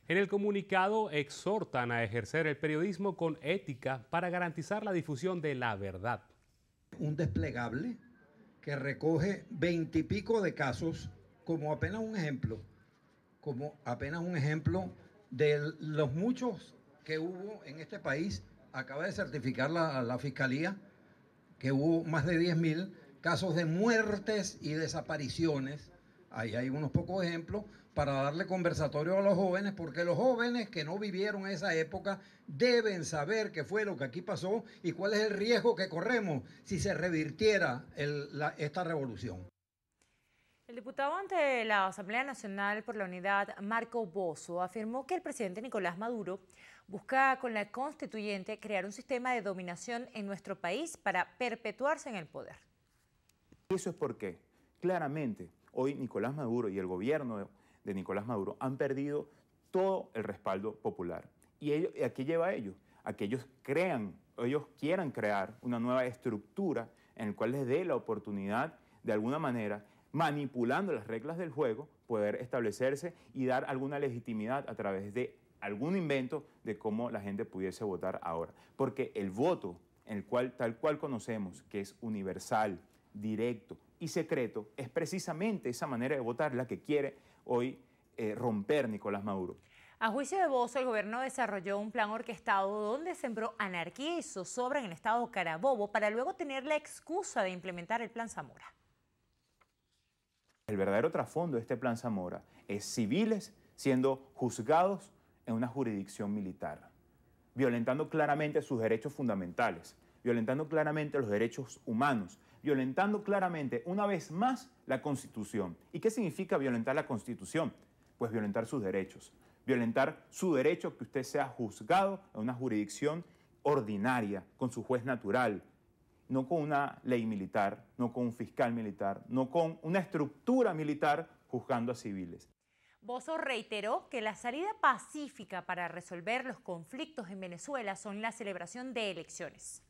En el comunicado exhortan a ejercer el periodismo con ética para garantizar la difusión de la verdad. Un desplegable que recoge 20 y pico de casos como apenas un ejemplo de los muchos que hubo en este país. Acaba de certificar la Fiscalía que hubo más de 10.000 casos de muertes y desapariciones. Ahí hay unos pocos ejemplos para darle conversatorio a los jóvenes, porque los jóvenes que no vivieron esa época deben saber qué fue lo que aquí pasó y cuál es el riesgo que corremos si se revirtiera esta revolución. El diputado ante la Asamblea Nacional por la Unidad, Marco Bozzo, afirmó que el presidente Nicolás Maduro busca con la constituyente crear un sistema de dominación en nuestro país para perpetuarse en el poder. Eso es porque, claramente, hoy Nicolás Maduro y el gobierno de Nicolás Maduro han perdido todo el respaldo popular. ¿Y a qué lleva a ellos? A que ellos quieran crear una nueva estructura en la cual les dé la oportunidad, de alguna manera, manipulando las reglas del juego, poder establecerse y dar alguna legitimidad a través de algún invento de cómo la gente pudiese votar ahora. Porque el voto, tal cual conocemos, que es universal, directo y secreto, es precisamente esa manera de votar la que quiere hoy romper Nicolás Maduro. A juicio de Bozzo, el gobierno desarrolló un plan orquestado donde sembró anarquía y zozobra en el estado Carabobo para luego tener la excusa de implementar el Plan Zamora. El verdadero trasfondo de este Plan Zamora es civiles siendo juzgados en una jurisdicción militar, violentando claramente sus derechos fundamentales, violentando claramente los derechos humanos, violentando claramente, una vez más, la Constitución. ¿Y qué significa violentar la Constitución? Pues violentar sus derechos, violentar su derecho a que usted sea juzgado en una jurisdicción ordinaria, con su juez natural, no con una ley militar, no con un fiscal militar, no con una estructura militar juzgando a civiles. Bozzo reiteró que la salida pacífica para resolver los conflictos en Venezuela son la celebración de elecciones.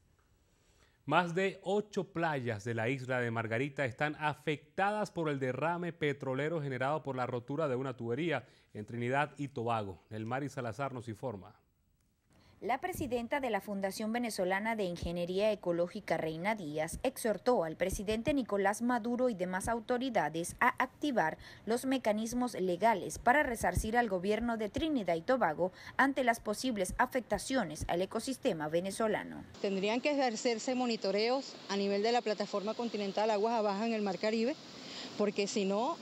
Más de 8 playas de la isla de Margarita están afectadas por el derrame petrolero generado por la rotura de una tubería en Trinidad y Tobago. Nelmari Salazar nos informa. La presidenta de la Fundación Venezolana de Ingeniería Ecológica, Reina Díaz, exhortó al presidente Nicolás Maduro y demás autoridades a activar los mecanismos legales para resarcir al gobierno de Trinidad y Tobago ante las posibles afectaciones al ecosistema venezolano. Tendrían que ejercerse monitoreos a nivel de la plataforma continental Aguas Abajo en el Mar Caribe, porque si no,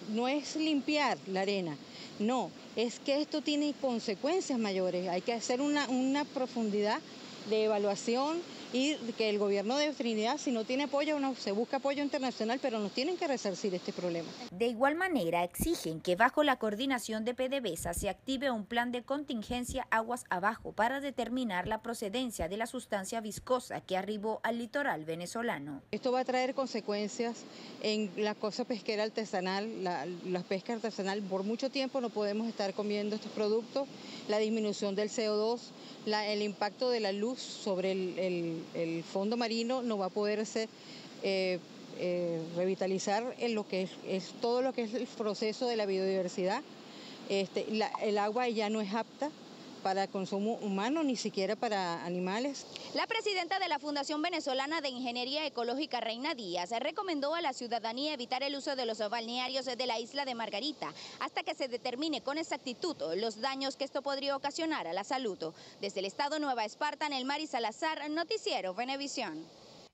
no es limpiar la arena. No, es que esto tiene consecuencias mayores. Hay que hacer una profundidad de evaluación y que el gobierno de Trinidad, si no tiene apoyo, se busca apoyo internacional, pero nos tienen que resarcir este problema. De igual manera, exigen que bajo la coordinación de PDVSA se active un plan de contingencia aguas abajo para determinar la procedencia de la sustancia viscosa que arribó al litoral venezolano. Esto va a traer consecuencias en la cosa pesquera artesanal, la pesca artesanal. Por mucho tiempo no podemos estar comiendo estos productos, la disminución del CO2, el impacto de la luz sobre el fondo marino no va a poderse revitalizar en lo que es todo lo que es el proceso de la biodiversidad. El agua ya no es apta para consumo humano, ni siquiera para animales. La presidenta de la Fundación Venezolana de Ingeniería Ecológica, Reina Díaz, recomendó a la ciudadanía evitar el uso de los balnearios de la isla de Margarita hasta que se determine con exactitud los daños que esto podría ocasionar a la salud. Desde el estado Nueva Esparta, Nelmari Salazar, Noticiero Venevisión.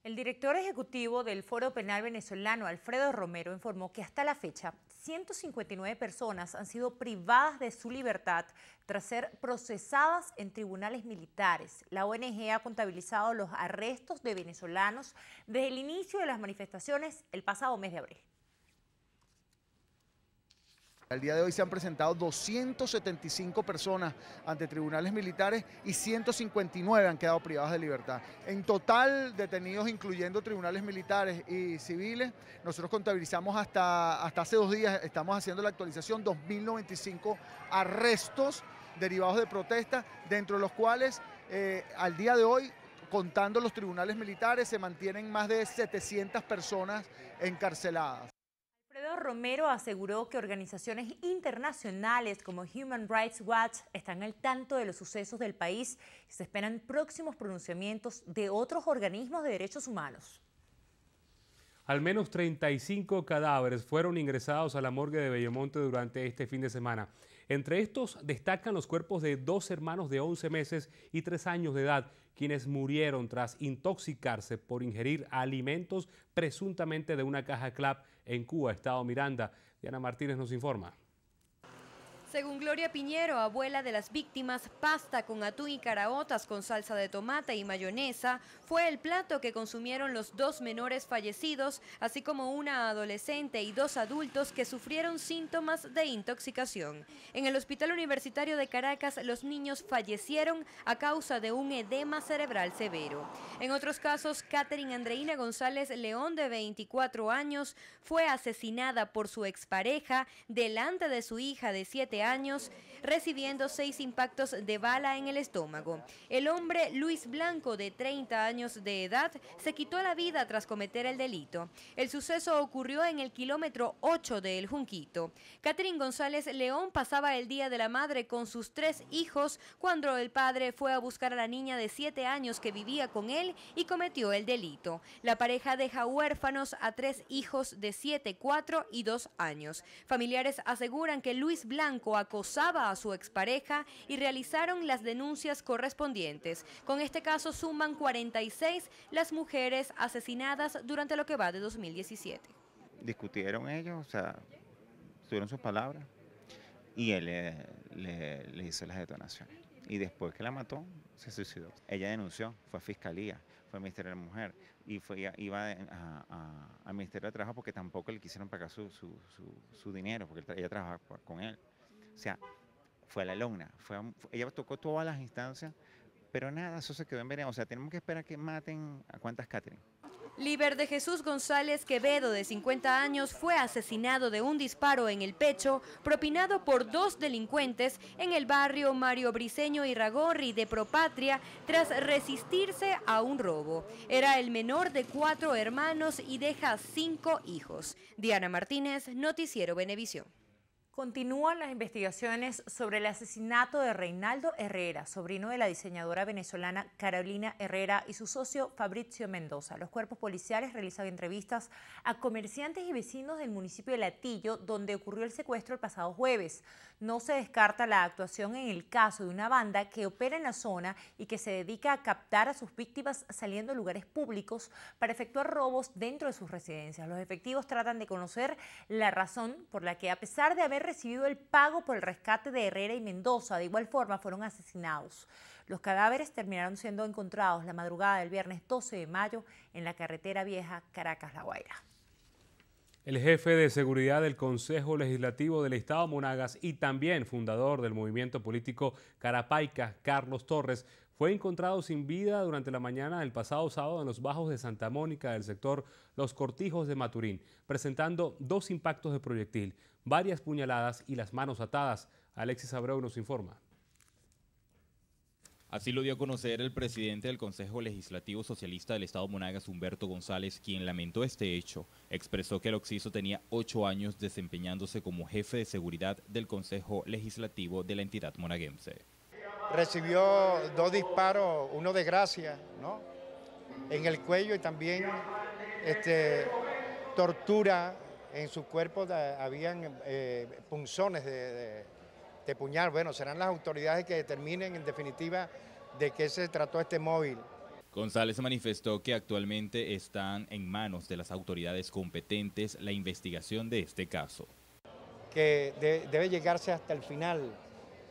El director ejecutivo del Foro Penal Venezolano, Alfredo Romero, informó que hasta la fecha 159 personas han sido privadas de su libertad tras ser procesadas en tribunales militares. La ONG ha contabilizado los arrestos de venezolanos desde el inicio de las manifestaciones el pasado mes de abril. Al día de hoy se han presentado 275 personas ante tribunales militares y 159 han quedado privadas de libertad. En total, detenidos incluyendo tribunales militares y civiles, nosotros contabilizamos hasta hace 2 días, estamos haciendo la actualización, 2.095 arrestos derivados de protestas, dentro de los cuales al día de hoy, contando los tribunales militares, se mantienen más de 700 personas encarceladas. Alfredo Romero aseguró que organizaciones internacionales como Human Rights Watch están al tanto de los sucesos del país y se esperan próximos pronunciamientos de otros organismos de derechos humanos. Al menos 35 cadáveres fueron ingresados a la morgue de Bellomonte durante este fin de semana. Entre estos destacan los cuerpos de 2 hermanos de 11 meses y 3 años de edad, quienes murieron tras intoxicarse por ingerir alimentos presuntamente de una caja CLAP en Cuba, estado Miranda. Diana Martínez nos informa. Según Gloria Piñero, abuela de las víctimas, pasta con atún y caraotas con salsa de tomate y mayonesa fue el plato que consumieron los 2 menores fallecidos, así como una adolescente y 2 adultos que sufrieron síntomas de intoxicación. En el Hospital Universitario de Caracas, los niños fallecieron a causa de un edema cerebral severo. En otros casos, Catherine Andreina González León, de 24 años, fue asesinada por su expareja delante de su hija de 7 años, recibiendo 6 impactos de bala en el estómago. El hombre Luis Blanco, de 30 años de edad, se quitó la vida tras cometer el delito. El suceso ocurrió en el kilómetro 8 de El Junquito. Catherine González León pasaba el Día de la Madre con sus 3 hijos cuando el padre fue a buscar a la niña de 7 años que vivía con él y cometió el delito. La pareja deja huérfanos a 3 hijos de 7, 4 y 2 años. Familiares aseguran que Luis Blanco acosaba a su expareja y realizaron las denuncias correspondientes. Con este caso suman 46 las mujeres asesinadas durante lo que va de 2017. Discutieron ellos, o sea, tuvieron sus palabras y él le hizo las detonaciones. Y después que la mató, se suicidó. Ella denunció, fue a Fiscalía, fue al Ministerio de la Mujer y iba al Ministerio de Trabajo porque tampoco le quisieron pagar su dinero, porque ella trabajaba con él. O sea, fue a la lona, ella tocó todas las instancias, pero nada, eso se quedó en veremos. O sea, tenemos que esperar que maten a cuántas Catherine. Liber de Jesús González Quevedo, de 50 años, fue asesinado de un disparo en el pecho propinado por 2 delincuentes en el barrio Mario Briceño y Ragorri de Propatria tras resistirse a un robo. Era el menor de 4 hermanos y deja 5 hijos. Diana Martínez, Noticiero Venevisión. Continúan las investigaciones sobre el asesinato de Reinaldo Herrera, sobrino de la diseñadora venezolana Carolina Herrera y su socio Fabrizio Mendoza. Los cuerpos policiales realizan entrevistas a comerciantes y vecinos del municipio de Latillo, donde ocurrió el secuestro el pasado jueves. No se descarta la actuación en el caso de una banda que opera en la zona y que se dedica a captar a sus víctimas saliendo de lugares públicos para efectuar robos dentro de sus residencias. Los efectivos tratan de conocer la razón por la que, a pesar de haber recibido el pago por el rescate de Herrera y Mendoza, de igual forma fueron asesinados. Los cadáveres terminaron siendo encontrados la madrugada del viernes 12 de mayo en la carretera vieja Caracas-La Guaira. El jefe de seguridad del Consejo Legislativo del Estado Monagas y también fundador del movimiento político Carapaica, Carlos Torres, fue encontrado sin vida durante la mañana del pasado sábado en los bajos de Santa Mónica del sector Los Cortijos de Maturín, presentando 2 impactos de proyectil, varias puñaladas y las manos atadas. Alexis Abreu nos informa. Así lo dio a conocer el presidente del Consejo Legislativo Socialista del Estado Monagas, Humberto González, quien lamentó este hecho. Expresó que el occiso tenía 8 años desempeñándose como jefe de seguridad del Consejo Legislativo de la entidad monaguense. Recibió 2 disparos, uno de gracia, ¿no?, en el cuello, y también tortura en su cuerpo. Habían punzones de puñal. Bueno, serán las autoridades que determinen en definitiva de qué se trató este móvil. González manifestó que actualmente están en manos de las autoridades competentes la investigación de este caso. Que debe llegarse hasta el final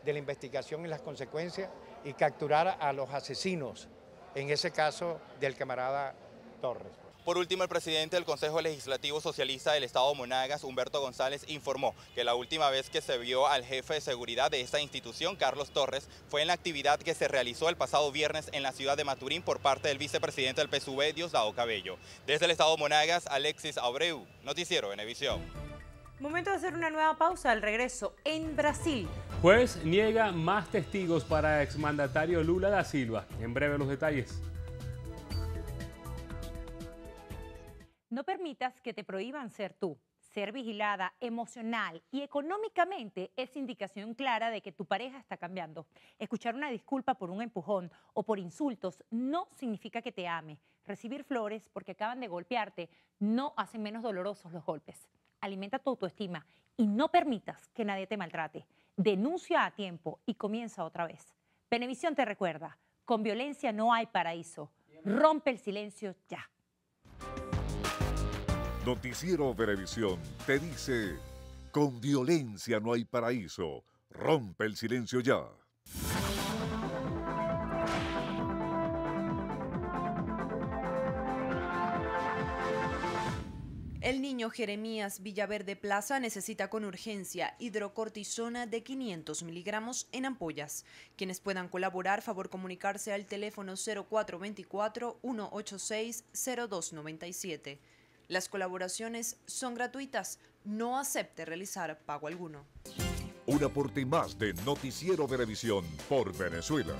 de la investigación y las consecuencias y capturar a los asesinos, en ese caso del camarada Torres. Por último, el presidente del Consejo Legislativo Socialista del Estado Monagas, Humberto González, informó que la última vez que se vio al jefe de seguridad de esta institución, Carlos Torres, fue en la actividad que se realizó el pasado viernes en la ciudad de Maturín por parte del vicepresidente del PSUV, Diosdado Cabello. Desde el Estado Monagas, Alexis Abreu, Noticiero Venevisión. Momento de hacer una nueva pausa. Al regreso, en Brasil. Juez niega más testigos para exmandatario Lula da Silva. En breve los detalles. No permitas que te prohíban ser tú. Ser vigilada emocional y económicamente es indicación clara de que tu pareja está cambiando. Escuchar una disculpa por un empujón o por insultos no significa que te ame. Recibir flores porque acaban de golpearte no hace menos dolorosos los golpes. Alimenta tu autoestima y no permitas que nadie te maltrate. Denuncia a tiempo y comienza otra vez. Venevisión te recuerda, con violencia no hay paraíso. Rompe el silencio ya. Noticiero Venevisión te dice, con violencia no hay paraíso. Rompe el silencio ya. El niño Jeremías Villaverde Plaza necesita con urgencia hidrocortisona de 500 miligramos en ampollas. Quienes puedan colaborar, favor comunicarse al teléfono 0424-186-0297. Las colaboraciones son gratuitas, no acepte realizar pago alguno. Un aporte más de Noticiero Venevisión por Venezuela.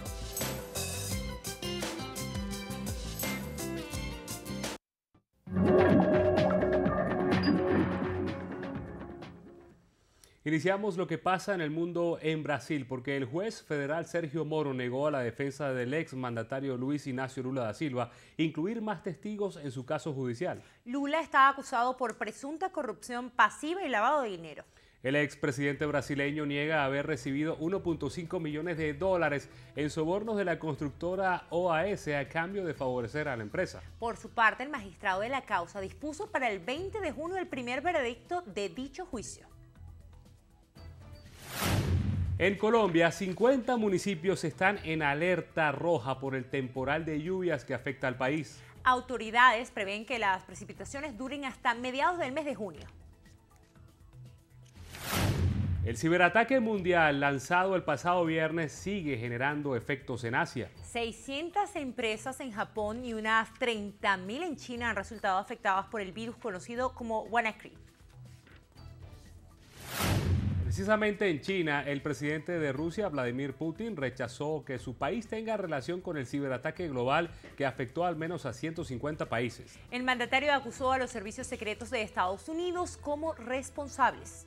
Iniciamos lo que pasa en el mundo en Brasil, porque el juez federal Sergio Moro negó a la defensa del ex mandatario Luis Ignacio Lula da Silva incluir más testigos en su caso judicial. Lula está acusado por presunta corrupción pasiva y lavado de dinero. El expresidente brasileño niega haber recibido 1.5 millones de dólares en sobornos de la constructora OAS a cambio de favorecer a la empresa. Por su parte, el magistrado de la causa dispuso para el 20 de junio el primer veredicto de dicho juicio. En Colombia, 50 municipios están en alerta roja por el temporal de lluvias que afecta al país. Autoridades prevén que las precipitaciones duren hasta mediados del mes de junio. El ciberataque mundial lanzado el pasado viernes sigue generando efectos en Asia. 600 empresas en Japón y unas 30.000 en China han resultado afectadas por el virus conocido como WannaCry. Precisamente en China, el presidente de Rusia, Vladimir Putin, rechazó que su país tenga relación con el ciberataque global que afectó al menos a 150 países. El mandatario acusó a los servicios secretos de Estados Unidos como responsables.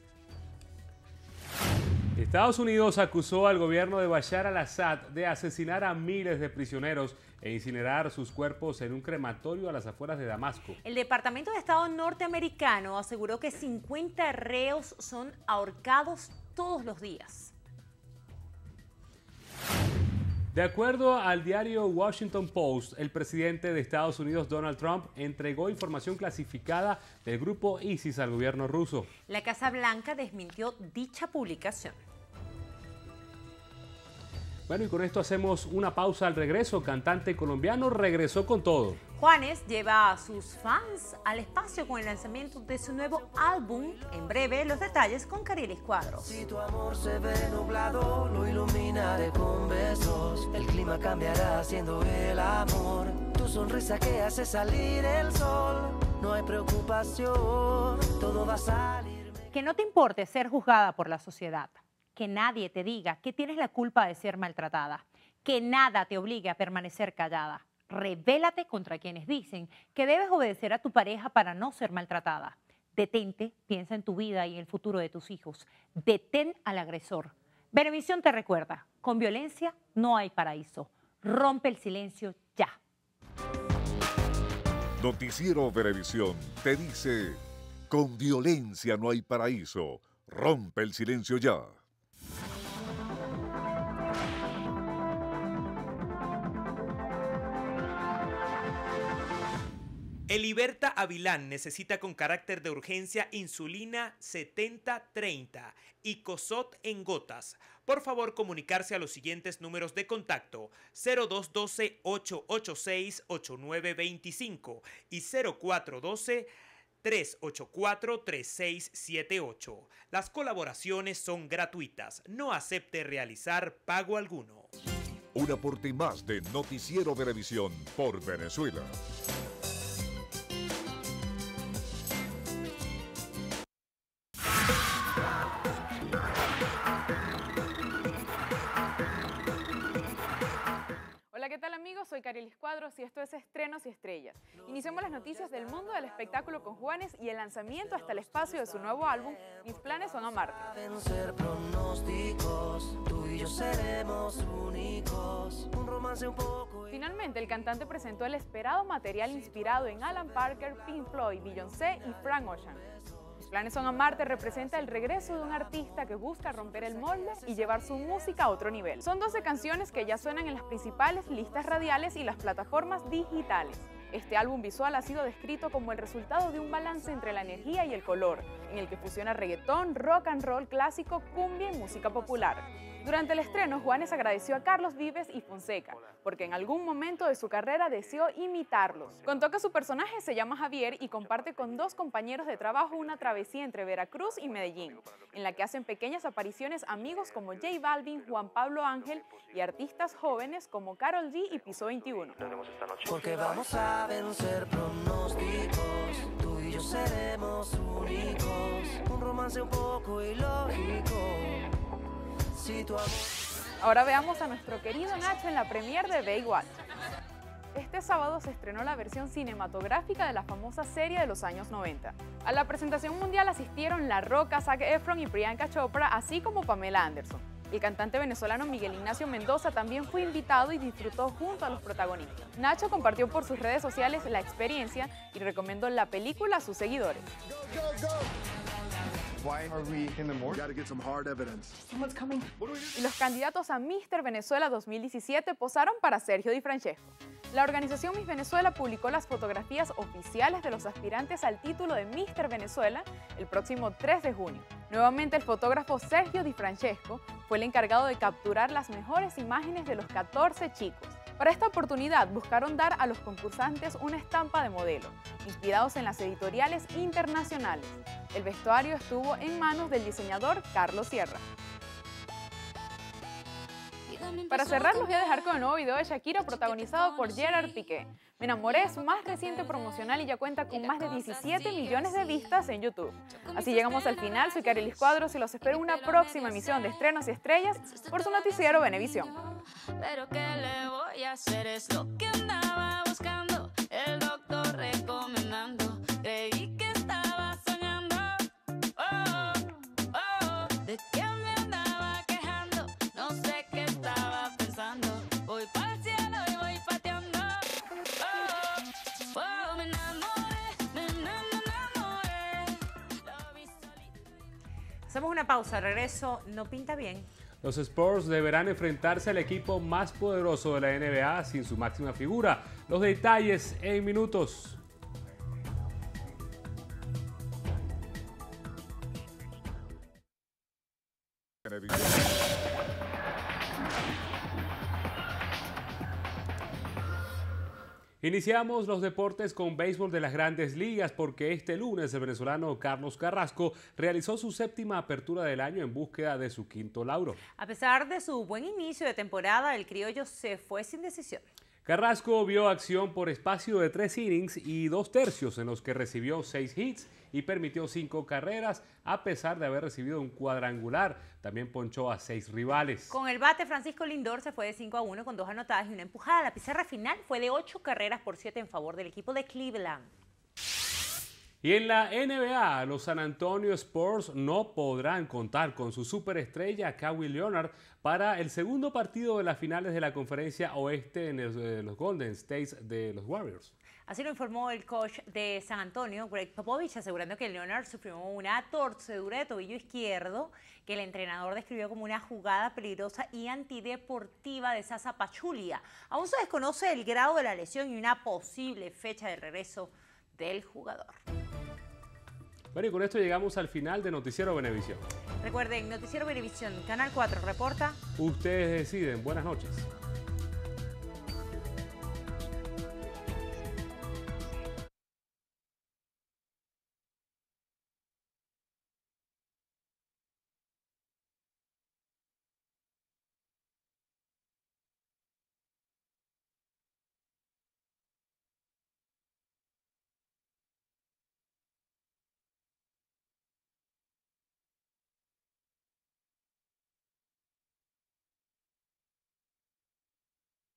Estados Unidos acusó al gobierno de Bashar al-Assad de asesinar a miles de prisioneros e incinerar sus cuerpos en un crematorio a las afueras de Damasco. El Departamento de Estado norteamericano aseguró que 50 reos son ahorcados todos los días. De acuerdo al diario Washington Post, el presidente de Estados Unidos, Donald Trump, entregó información clasificada del grupo ISIS al gobierno ruso. La Casa Blanca desmintió dicha publicación. Bueno, y con esto hacemos una pausa. Al regreso, cantante colombiano regresó con todo. Juanes lleva a sus fans al espacio con el lanzamiento de su nuevo álbum. En breve, los detalles con Carilis Cuadros. Si tu amor se ve nublado, lo iluminaré con besos. El clima cambiará haciendo el amor. Tu sonrisa que hace salir el sol. No hay preocupación, todo va a salir. Que no te importe ser juzgada por la sociedad. Que nadie te diga que tienes la culpa de ser maltratada. Que nada te obligue a permanecer callada. Rebélate contra quienes dicen que debes obedecer a tu pareja para no ser maltratada. Detente, piensa en tu vida y en el futuro de tus hijos. Detén al agresor. Venevisión te recuerda, con violencia no hay paraíso. Rompe el silencio ya. Noticiero Venevisión te dice, con violencia no hay paraíso. Rompe el silencio ya. Eliberta Avilán necesita con carácter de urgencia insulina 7030 y Cosot en gotas. Por favor, comunicarse a los siguientes números de contacto: 0212-886-8925 y 0412-384-3678. Las colaboraciones son gratuitas. No acepte realizar pago alguno. Un aporte más de Noticiero Venevisión por Venezuela. Hola, ¿qué tal amigos? Soy Carilis Cuadros y esto es Estrenos y Estrellas. Iniciamos las noticias del mundo del espectáculo con Juanes y el lanzamiento hasta el espacio de su nuevo álbum, Mis planes son amarte. Vencer pronósticos, tú y yo seremos únicos, un romance un poco... Finalmente, el cantante presentó el esperado material inspirado en Alan Parker, Pink Floyd, Beyoncé y Frank Ocean. Mis planes son amarte representa el regreso de un artista que busca romper el molde y llevar su música a otro nivel. Son 12 canciones que ya suenan en las principales listas radiales y las plataformas digitales. Este álbum visual ha sido descrito como el resultado de un balance entre la energía y el color, en el que fusiona reggaetón, rock and roll clásico, cumbia y música popular. Durante el estreno, Juanes agradeció a Carlos Vives y Fonseca, porque en algún momento de su carrera deseó imitarlos. Contó que su personaje se llama Javier y comparte con 2 compañeros de trabajo una travesía entre Veracruz y Medellín, en la que hacen pequeñas apariciones amigos como J Balvin, Juan Pablo Ángel y artistas jóvenes como Karol G y Piso 21. Porque vamos a vencer pronósticos, tú y yo seremos únicos, un romance un poco ilógico. Si tu amor... Ahora veamos a nuestro querido Nacho en la premiere de Baywatch. Este sábado se estrenó la versión cinematográfica de la famosa serie de los años 90. A la presentación mundial asistieron La Roca, Zac Efron y Priyanka Chopra, así como Pamela Anderson. El cantante venezolano Miguel Ignacio Mendoza también fue invitado y disfrutó junto a los protagonistas. Nacho compartió por sus redes sociales la experiencia y recomendó la película a sus seguidores. Why are we in the morgue? Gotta get some hard evidence. Someone's coming. Y los candidatos a Mister Venezuela 2017 posaron para Sergio Di Francesco. La organización Miss Venezuela publicó las fotografías oficiales de los aspirantes al título de Mister Venezuela el próximo 3 de junio. Nuevamente el fotógrafo Sergio Di Francesco fue el encargado de capturar las mejores imágenes de los 14 chicos. Para esta oportunidad buscaron dar a los concursantes una estampa de modelo, inspirados en las editoriales internacionales. El vestuario estuvo en manos del diseñador Carlos Sierra. Para cerrar, los voy a dejar con el nuevo video de Shakira protagonizado por Gerard Piqué. Me enamoré es su más reciente promocional y ya cuenta con más de 17 millones de vistas en YouTube. Así llegamos al final, soy Carelis Cuadros y los espero en una próxima emisión de Estrenos y Estrellas por su noticiero Venevisión. Pero ¿qué le voy a hacer? Es lo que andaba buscando, el doctor recomendando. Creí que estaba soñando, oh, oh, de que me andaba quejando. No sé qué estaba pensando, voy para el cielo y voy pateando. Oh, oh, me enamoré, lo vi solito. Hacemos una pausa, al regreso no pinta bien. Los Spurs deberán enfrentarse al equipo más poderoso de la NBA sin su máxima figura. Los detalles en minutos. Iniciamos los deportes con béisbol de las Grandes Ligas porque este lunes el venezolano Carlos Carrasco realizó su 7ª apertura del año en búsqueda de su 5º lauro. A pesar de su buen inicio de temporada, el criollo se fue sin decisión. Carrasco vio acción por espacio de 3 innings y 2 tercios en los que recibió 6 hits y permitió 5 carreras a pesar de haber recibido un cuadrangular. También ponchó a 6 rivales. Con el bate, Francisco Lindor se fue de 5-1 con 2 anotadas y una empujada. La pizarra final fue de 8 carreras por 7 en favor del equipo de Cleveland. Y en la NBA, los San Antonio Spurs no podrán contar con su superestrella Kawhi Leonard para el segundo partido de las finales de la Conferencia Oeste en los Golden State de los Warriors. Así lo informó el coach de San Antonio, Greg Popovich, asegurando que Leonard sufrió una torcedura de tobillo izquierdo que el entrenador describió como una jugada peligrosa y antideportiva de Zaza Pachulia. Aún se desconoce el grado de la lesión y una posible fecha de regreso del jugador. Bueno, y con esto llegamos al final de Noticiero Venevisión. Recuerden, Noticiero Venevisión, Canal 4 reporta. Ustedes deciden. Buenas noches.